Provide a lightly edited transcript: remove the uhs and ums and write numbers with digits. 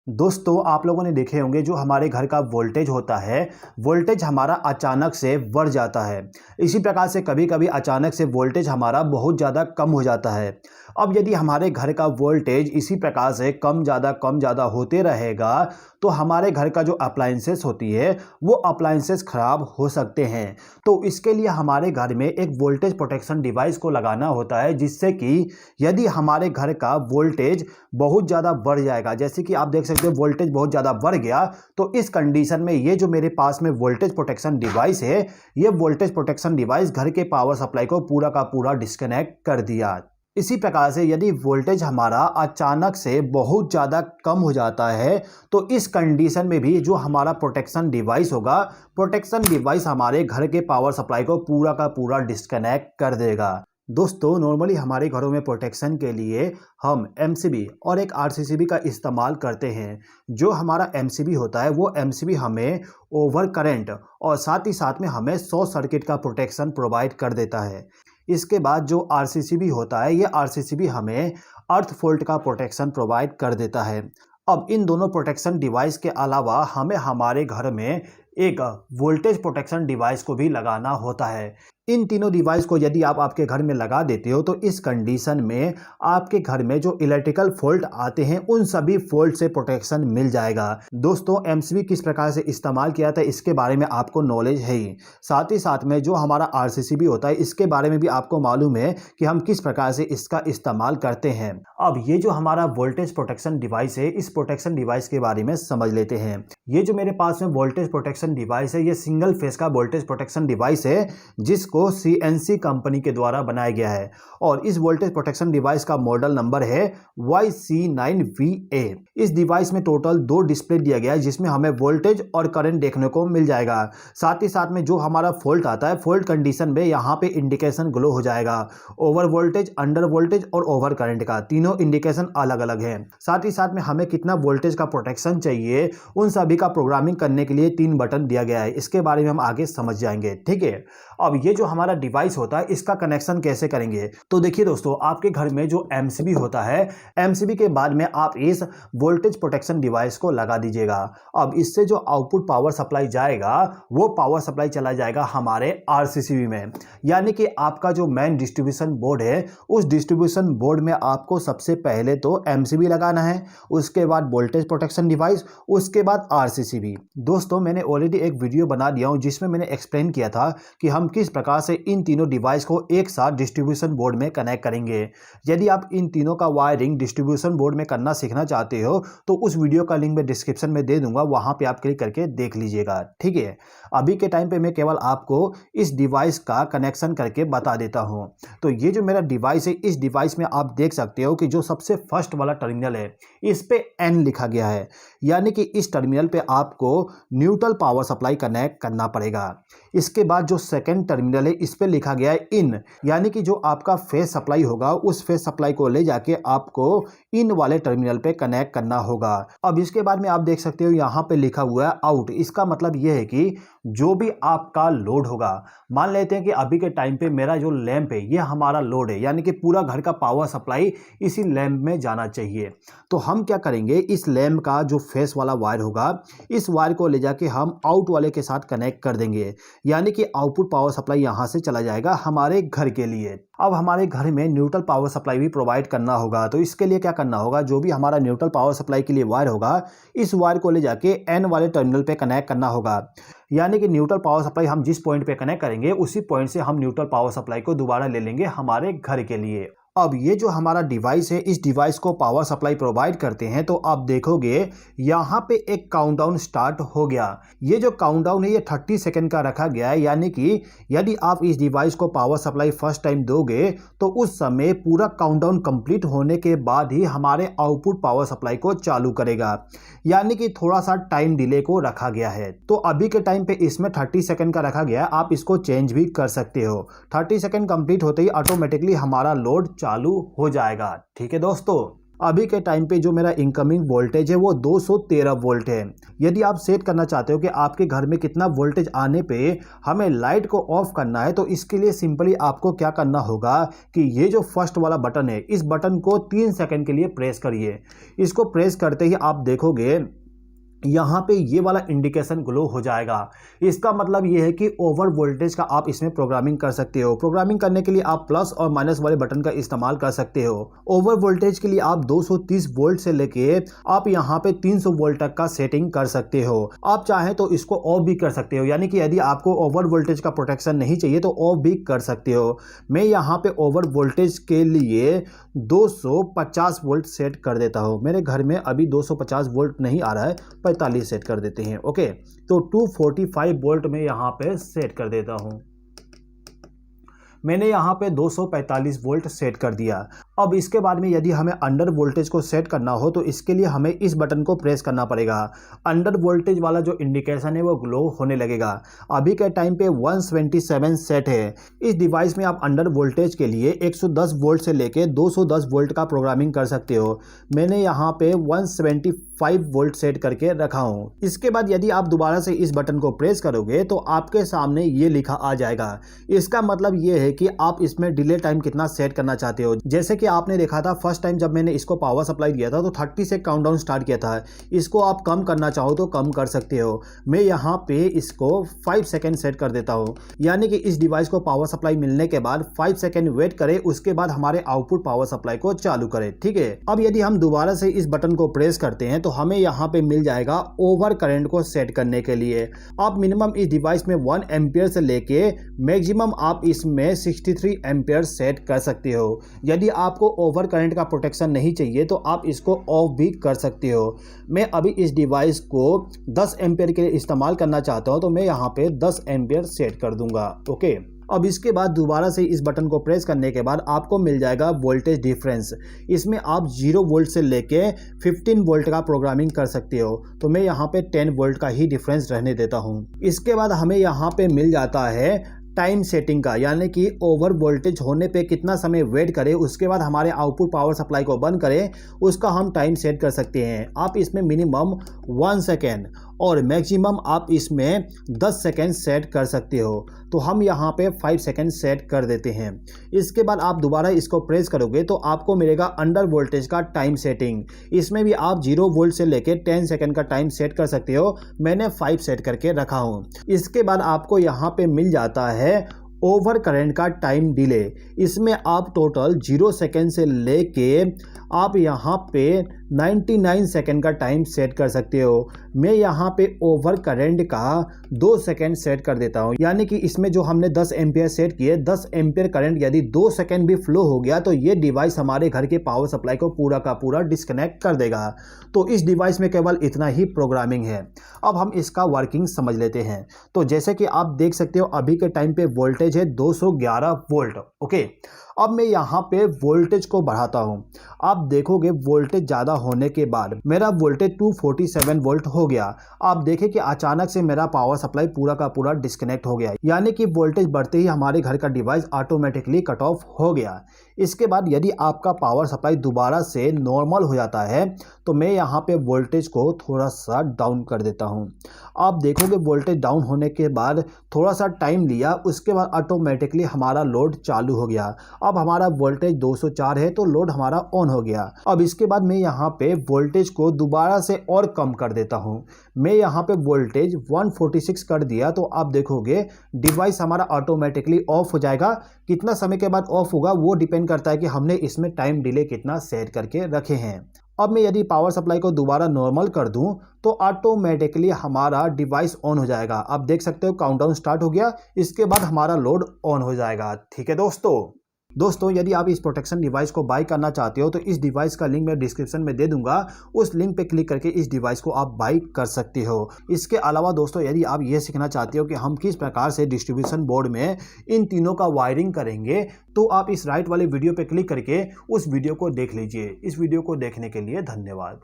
दोस्तों आप लोगों ने देखे होंगे जो हमारे घर का वोल्टेज होता है, वोल्टेज हमारा अचानक से बढ़ जाता है। इसी प्रकार से कभी कभी अचानक से वोल्टेज हमारा बहुत ज़्यादा कम हो जाता है। अब यदि हमारे घर का वोल्टेज इसी प्रकार से कम ज़्यादा होते रहेगा तो हमारे घर का जो अप्लायंसेस होती है वो अप्लायंसेस ख़राब हो सकते हैं। तो इसके लिए हमारे घर में एक वोल्टेज प्रोटेक्शन डिवाइस को लगाना होता है, जिससे कि यदि हमारे घर का वोल्टेज बहुत ज़्यादा बढ़ जाएगा, जैसे कि आप देख सकते हो वोल्टेज बहुत ज़्यादा बढ़ गया, तो इस कंडीशन में ये जो मेरे पास में वोल्टेज प्रोटेक्शन डिवाइस है, ये वोल्टेज प्रोटेक्शन डिवाइस घर के पावर सप्लाई को पूरा का पूरा डिस्कनेक्ट कर दिया। इसी प्रकार से यदि वोल्टेज हमारा अचानक से बहुत ज़्यादा कम हो जाता है तो इस कंडीशन में भी जो हमारा प्रोटेक्शन डिवाइस होगा, प्रोटेक्शन डिवाइस हमारे घर के पावर सप्लाई को पूरा का पूरा डिस्कनेक्ट कर देगा। दोस्तों नॉर्मली हमारे घरों में प्रोटेक्शन के लिए हम एमसीबी और एक आरसीसीबी का इस्तेमाल करते हैं। जो हमारा एमसीबी होता है वो एमसीबी हमें ओवर करंट और साथ ही साथ में हमें शॉर्ट सर्किट का प्रोटेक्शन प्रोवाइड कर देता है। इसके बाद जो आरसीसीबी होता है, ये आरसीसीबी हमें अर्थ फॉल्ट का प्रोटेक्शन प्रोवाइड कर देता है। अब इन दोनों प्रोटेक्शन डिवाइस के अलावा हमें हमारे घर में एक वोल्टेज प्रोटेक्शन डिवाइस को भी लगाना होता है। इन तीनों डिवाइस को यदि आप आपके घर में लगा देते हो तो इस कंडीशन में आपके घर में जो इलेक्ट्रिकल फॉल्ट आते हैं उन सभी फॉल्ट से प्रोटेक्शन मिल जाएगा। दोस्तों एमसीबी किस प्रकार से इस्तेमाल किया था इसके बारे में आपको नॉलेज है ही, साथ ही साथ में जो हमारा आरसीसीबी होता है इसके बारे में भी आपको मालूम है कि हम किस प्रकार से इसका इस्तेमाल करते हैं। अब ये जो हमारा वोल्टेज प्रोटेक्शन डिवाइस है, इस प्रोटेक्शन डिवाइस के बारे में समझ लेते हैं। ये जो मेरे पास में वोल्टेज प्रोटेक्शन डिवाइस है, ये सिंगल फेस का वोल्टेज प्रोटेक्शन डिवाइस है जिसको सीएनसी कंपनी के द्वारा बनाया गया है और इस वोल्टेज प्रोटेक्शन डिवाइस का मॉडल नंबर है YC9VA। इस डिवाइस में टोटल 2 डिस्प्ले दिया गया है जिसमें हमें वोल्टेज और करंट देखने को मिल जाएगा। साथ ही साथ में जो हमारा फॉल्ट आता है, फॉल्ट कंडीशन में यहाँ पे इंडिकेशन ग्लो हो जाएगा, ओवर वोल्टेज, अंडर वोल्टेज और ओवर करंट का तीनों इंडिकेशन अलग अलग है। साथ ही साथ में हमें कितना वोल्टेज का प्रोटेक्शन चाहिए उन सभी का प्रोग्रामिंग करने के लिए 3 बटन दिया गया है। इसके बारे में हम आगे समझ जाएंगे, ठीक है। अब ये जो हमारा डिवाइस होता है इसका कनेक्शन कैसे करेंगे, तो देखिए दोस्तों आपके घर में जो एमसीबी होता है, एमसीबी के बाद में आप इस वोल्टेज प्रोटेक्शन डिवाइस को लगा दीजिएगा। अब इससे जो आउटपुट पावर सप्लाई जाएगा वो पावर सप्लाई चला जाएगा हमारे आरसीसीबी में, यानी कि आपका जो मेन डिस्ट्रीब्यूशन बोर्ड है उस डिस्ट्रीब्यूशन बोर्ड में आपको सबसे पहले तो एमसीबी लगाना है, उसके बाद वोल्टेज प्रोटेक्शन डिवाइस, उसके बाद आरसीसीबी। दोस्तों मैंने ऑलरेडी एक वीडियो बना दिया हूं जिसमें मैंने एक्सप्लेन किया था कि हम किस प्रकार से इन तीनों डिवाइस को एक साथ डिस्ट्रीब्यूशन बोर्ड में कनेक्ट करेंगे। यदि आप इन तीनों का वायरिंग डिस्ट्रीब्यूशन बोर्ड में करना सीखना चाहते हो तो उस वीडियो का लिंक मैं डिस्क्रिप्शन में दे दूंगा, वहां पे आप क्लिक करके देख लीजिएगा, ठीक है। अभी के टाइम पे मैं केवल आपको इस डिवाइस का कनेक्शन करके बता देता हूं। तो ये जो मेरा डिवाइस है, इस डिवाइस में आप देख सकते हो कि जो सबसे फर्स्ट वाला टर्मिनल है इस पे N लिखा गया है, यानी कि इस टर्मिनल पे आपको न्यूट्रल पावर सप्लाई कनेक्ट करना पड़ेगा। इसके बाद जो सेकंड टर्मिनल है इस पे लिखा गया है इन, यानी कि जो आपका फेस सप्लाई होगा उस फेस सप्लाई को ले जाके आपको इन वाले टर्मिनल पे कनेक्ट करना होगा। अब इसके बाद में आप देख सकते हो यहाँ पे लिखा हुआ है आउट। इसका मतलब यह है कि जो भी आपका लोड होगा, मान लेते हैं कि अभी के टाइम पे मेरा जो लैंप है ये हमारा लोड है, यानी कि पूरा घर का पावर सप्लाई इसी लैंप में जाना चाहिए। तो हम क्या करेंगे, इस लैंप का जो फेस वाला वायर होगा इस वायर को ले जाके हम आउट वाले के साथ कनेक्ट कर देंगे, यानी कि आउटपुट पावर सप्लाई यहां से चला जाएगा हमारे घर के लिए। अब हमारे घर में न्यूट्रल पावर सप्लाई भी प्रोवाइड करना होगा, तो इसके लिए क्या करना होगा, जो भी हमारा न्यूट्रल पावर सप्लाई के लिए वायर होगा इस वायर को ले जाके एन वाले टर्मिनल पे कनेक्ट करना होगा, यानी कि न्यूट्रल पावर सप्लाई हम जिस पॉइंट पे कनेक्ट करेंगे उसी पॉइंट से हम न्यूट्रल पावर सप्लाई को दोबारा ले लेंगे हमारे घर के लिए। अब ये जो हमारा डिवाइस है, इस डिवाइस को पावर सप्लाई प्रोवाइड करते हैं तो आप देखोगे यहाँ पे एक काउंटडाउन स्टार्ट हो गया। ये जो काउंटडाउन है ये 30 सेकंड का रखा गया है, यानी कि यदि आप इस डिवाइस को पावर सप्लाई फर्स्ट टाइम दोगे तो उस समय पूरा काउंटडाउन कंप्लीट होने के बाद ही हमारे आउटपुट पावर सप्लाई को चालू करेगा, यानी कि थोड़ा सा टाइम डिले को रखा गया है। तो अभी के टाइम पे इसमें 30 सेकंड का रखा गया है, आप इसको चेंज भी कर सकते हो। 30 सेकंड कंप्लीट होते ही ऑटोमेटिकली हमारा लोड चालू हो जाएगा, ठीक है दोस्तों। अभी के टाइम पे जो मेरा इनकमिंग वोल्टेज है वो 213 वोल्ट है। यदि आप सेट करना चाहते हो कि आपके घर में कितना वोल्टेज आने पे हमें लाइट को ऑफ करना है, तो इसके लिए सिंपली आपको क्या करना होगा कि ये जो फर्स्ट वाला बटन है, इस बटन को 3 सेकंड के लिए प्रेस करिए। इसको प्रेस करते ही आप देखोगे यहाँ पे ये वाला इंडिकेशन ग्लो हो जाएगा। इसका मतलब ये है कि ओवर वोल्टेज का आप इसमें प्रोग्रामिंग कर सकते हो। प्रोग्रामिंग करने के लिए आप प्लस और माइनस वाले बटन का इस्तेमाल कर सकते हो। ओवर वोल्टेज के लिए आप 230 वोल्ट से लेके आप यहाँ पे 300 वोल्ट तक का सेटिंग कर सकते हो। आप चाहें तो इसको ऑफ भी कर सकते हो, यानी कि यदि आपको ओवर वोल्टेज का प्रोटेक्शन नहीं चाहिए तो ऑफ भी कर सकते हो। मैं यहाँ पे ओवर वोल्टेज के लिए 250 वोल्ट सेट कर देता हूँ। मेरे घर में अभी 250 वोल्ट नहीं आ रहा है, 45 सेट कर देते हैं। ओके, तो 245 वोल्ट में यहाँ पे सेट कर देता हूँ। मैंने यहाँ पे 245 वोल्ट सेट कर दिया। अब इसके बाद में यदि हमें अंडर वोल्टेज को सेट करना हो तो इसके लिए हमें इस बटन को प्रेस करना पड़ेगा। अंडर वोल्टेज वाला जो इंडिकेशन है वो ग्लो होने लगेगा। अभी के टाइम पे 127 सेट है। इस डिवाइस में आप अंडर वोल्टेज के लिए 110 वोल्ट से लेके 210 वोल्ट का प्रोग्रामिंग कर सकते हो। मैंने यहाँ पे 175 वोल्ट सेट करके रखा हूँ। इसके बाद यदि आप दोबारा से इस बटन को प्रेस करोगे तो आपके सामने ये लिखा आ जाएगा। इसका मतलब ये है कि आप इसमें डिले टाइम कितना सेट करना चाहते हो। जैसे कि आपने देखा था फर्स्ट टाइम जब मैंने इसको पावर सप्लाई दिया था तो 30 से काउंटडाउन स्टार्ट किया था। इसको आप कम करना चाहो तो कम कर सकते हो। मैं यहाँ पे इसको 5 सेकेंड सेट कर देता हूँ, यानी कि इस डिवाइस को पावर सप्लाई मिलने के बाद 5 सेकेंड वेट करे, उसके बाद हमारे आउटपुट पावर सप्लाई को चालू करे। ठीक है, अब यदि हम दोबारा से इस बटन को प्रेस करते हैं तो हमें यहाँ पे मिल जाएगा ओवर करंट को सेट करने के लिए। आप मिनिमम इस डिवाइस में 1 एम्पियर से लेके मैक्सिमम आप इसमें 63 एम्पियर सेट कर सकते हो। यदि आपको ओवर करंट का प्रोटेक्शन नहीं चाहिए तो आप इसको ऑफ भी कर सकते हो। मैं अभी इस डिवाइस को 10 एम्पियर के लिए इस्तेमाल करना चाहता हूं तो मैं यहाँ पे 10 एम्पियर सेट कर दूंगा। ओके, अब इसके बाद दोबारा से इस बटन को प्रेस करने के बाद आपको मिल जाएगा वोल्टेज डिफरेंस। इसमें आप 0 वोल्ट से लेके 15 वोल्ट का प्रोग्रामिंग कर सकते हो। तो मैं यहाँ पे 10 वोल्ट का ही डिफरेंस रहने देता हूँ। इसके बाद हमें यहाँ पे मिल जाता है टाइम सेटिंग का, यानी कि ओवर वोल्टेज होने पे कितना समय वेट करें, उसके बाद हमारे आउटपुट पावर सप्लाई को बंद करें, उसका हम टाइम सेट कर सकते हैं। आप इसमें मिनिमम 1 सेकेंड और मैक्सिमम आप इसमें 10 सेकेंड सेट कर सकते हो। तो हम यहाँ पे 5 सेकेंड सेट कर देते हैं। इसके बाद आप दोबारा इसको प्रेस करोगे तो आपको मिलेगा अंडर वोल्टेज का टाइम सेटिंग। इसमें भी आप 0 वोल्ट से लेके 10 सेकेंड का टाइम सेट कर सकते हो। मैंने 5 सेट करके रखा हूँ। इसके बाद आपको यहाँ पे मिल जाता है ओवर करंट का टाइम डिले। इसमें आप टोटल 0 सेकेंड से लेके आप यहाँ पे 99 सेकेंड का टाइम सेट कर सकते हो। मैं यहाँ पे ओवर करंट का 2 सेकेंड सेट कर देता हूँ, यानी कि इसमें जो हमने 10 एम्पियर सेट किए, 10 एम्पियर करंट यदि 2 सेकेंड भी फ्लो हो गया तो ये डिवाइस हमारे घर के पावर सप्लाई को पूरा का पूरा डिस्कनेक्ट कर देगा। तो इस डिवाइस में केवल इतना ही प्रोग्रामिंग है। अब हम इसका वर्किंग समझ लेते हैं। तो जैसे कि आप देख सकते हो अभी के टाइम पे वोल्टेज है 211 वोल्ट। ओके, अब मैं यहाँ पे वोल्टेज को बढ़ाता हूँ। आप देखोगे वोल्टेज ज़्यादा होने के बाद मेरा वोल्टेज 247 वोल्ट हो गया। आप देखें कि अचानक से मेरा पावर सप्लाई पूरा का पूरा डिस्कनेक्ट हो गया, यानी कि वोल्टेज बढ़ते ही हमारे घर का डिवाइस ऑटोमेटिकली कट ऑफ हो गया। इसके बाद यदि आपका पावर सप्लाई दोबारा से नॉर्मल हो जाता है तो मैं यहाँ पे वोल्टेज को थोड़ा सा डाउन कर देता हूँ। आप देखोगे वोल्टेज डाउन होने के बाद थोड़ा सा टाइम लिया, उसके बाद ऑटोमेटिकली हमारा लोड चालू हो गया। अब हमारा वोल्टेज 204 है तो लोड हमारा ऑन हो गया। अब इसके बाद मैं यहाँ पे वोल्टेज को दोबारा से और कम कर देता हूँ। मैं यहाँ पे वोल्टेज 146 कर दिया तो आप देखोगे डिवाइस हमारा ऑटोमेटिकली ऑफ हो जाएगा। कितना समय के बाद ऑफ होगा वो डिपेंड करता है कि हमने इसमें टाइम डिले कितना सेट करके रखे हैं। अब मैं यदि पावर सप्लाई को दोबारा नॉर्मल कर दूं तो ऑटोमेटिकली हमारा डिवाइस ऑन हो जाएगा। आप देख सकते हो काउंटडाउन स्टार्ट हो गया, इसके बाद हमारा लोड ऑन हो जाएगा। ठीक है दोस्तों, यदि आप इस प्रोटेक्शन डिवाइस को बाय करना चाहते हो तो इस डिवाइस का लिंक मैं डिस्क्रिप्शन में दे दूंगा। उस लिंक पे क्लिक करके इस डिवाइस को आप बाय कर सकते हो। इसके अलावा दोस्तों, यदि आप ये सीखना चाहते हो कि हम किस प्रकार से डिस्ट्रीब्यूशन बोर्ड में इन तीनों का वायरिंग करेंगे तो आप इस राइट वाले वीडियो पे क्लिक करके उस वीडियो को देख लीजिए। इस वीडियो को देखने के लिए धन्यवाद।